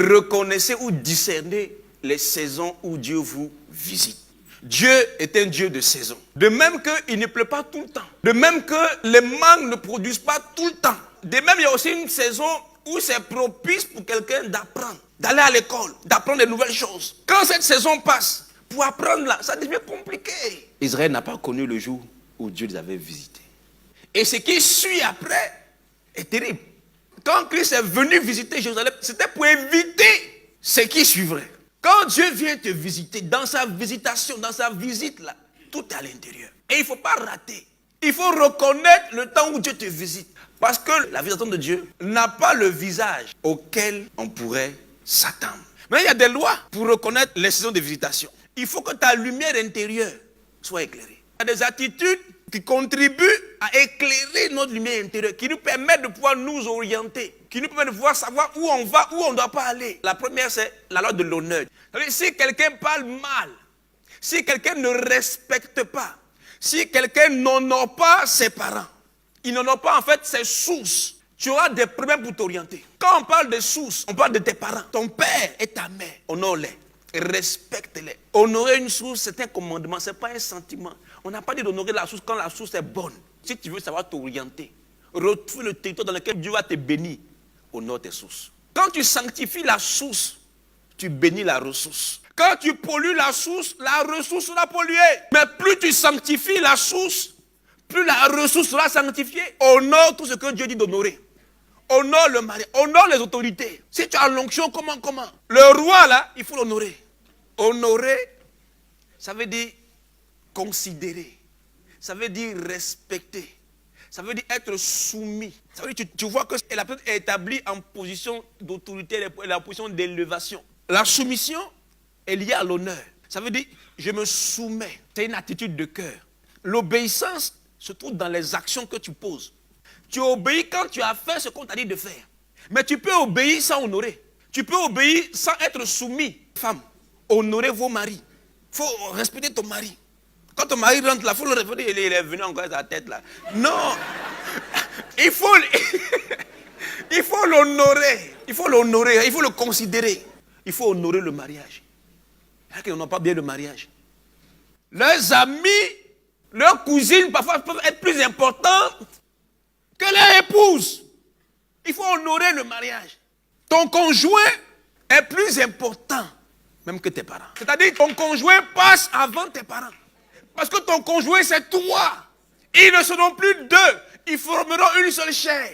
reconnaissez ou discernez les saisons où Dieu vous visite. Dieu est un Dieu de saison. De même qu'il ne pleut pas tout le temps. De même que les mangues ne produisent pas tout le temps. De même, il y a aussi une saison où c'est propice pour quelqu'un d'apprendre, d'aller à l'école, d'apprendre de nouvelles choses. Quand cette saison passe, pour apprendre là, ça devient compliqué. Israël n'a pas connu le jour où Dieu les avait visités. Et ce qui suit après est terrible. Quand Christ est venu visiter Jérusalem, c'était pour éviter ce qui suivrait. Quand Dieu vient te visiter, dans sa visitation, dans sa visite là, tout est à l'intérieur. Et il ne faut pas rater. Il faut reconnaître le temps où Dieu te visite. Parce que la visitation de Dieu n'a pas le visage auquel on pourrait s'attendre. Mais il y a des lois pour reconnaître les saisons de visitation. Il faut que ta lumière intérieure soit éclairée. Il y a des attitudes qui contribuent à éclairer notre lumière intérieure, qui nous permettent de pouvoir nous orienter, qui nous permettent de pouvoir savoir où on va, où on ne doit pas aller. La première, c'est la loi de l'honneur. Si quelqu'un parle mal, si quelqu'un ne respecte pas, si quelqu'un n'honore pas ses parents, il n'honore pas en fait ses sources, tu auras des problèmes pour t'orienter. Quand on parle de sources, on parle de tes parents. Ton père et ta mère, honore-les, respecte-les. Honorer une source, c'est un commandement, ce n'est pas un sentiment. On n'a pas dit d'honorer la source quand la source est bonne. Si tu veux savoir t'orienter, retrouver le territoire dans lequel Dieu va te bénir, honore tes sources. Quand tu sanctifies la source, tu bénis la ressource. Quand tu pollues la ressource sera polluée. Mais plus tu sanctifies la source, plus la ressource sera sanctifiée. Honore tout ce que Dieu dit d'honorer. Honore le mari, honore les autorités. Si tu as l'onction, comment? Le roi là, il faut l'honorer. Honorer, ça veut dire considérer. Ça veut dire respecter. Ça veut dire être soumis. Ça veut dire tu vois que la personne est établie en position d'autorité, en position d'élévation. La soumission est liée à l'honneur. Ça veut dire je me soumets. C'est une attitude de cœur. L'obéissance se trouve dans les actions que tu poses. Tu obéis quand tu as fait ce qu'on t'a dit de faire. Mais tu peux obéir sans honorer. Tu peux obéir sans être soumis. Femme, honorez vos maris. Il faut respecter ton mari. Quand ton mari rentre là, il faut le respecter. Il est venu encore à sa tête là. Non. Il faut l'honorer. Il faut l'honorer. Il faut le considérer. Il faut honorer le mariage. Il y a qui n'ont pas bien le mariage. Leurs amis, leurs cousines parfois peuvent être plus importantes que leur épouse. Il faut honorer le mariage. Ton conjoint est plus important même que tes parents. C'est-à-dire ton conjoint passe avant tes parents. Parce que ton conjoint c'est toi. Ils ne seront plus deux. Ils formeront une seule chair.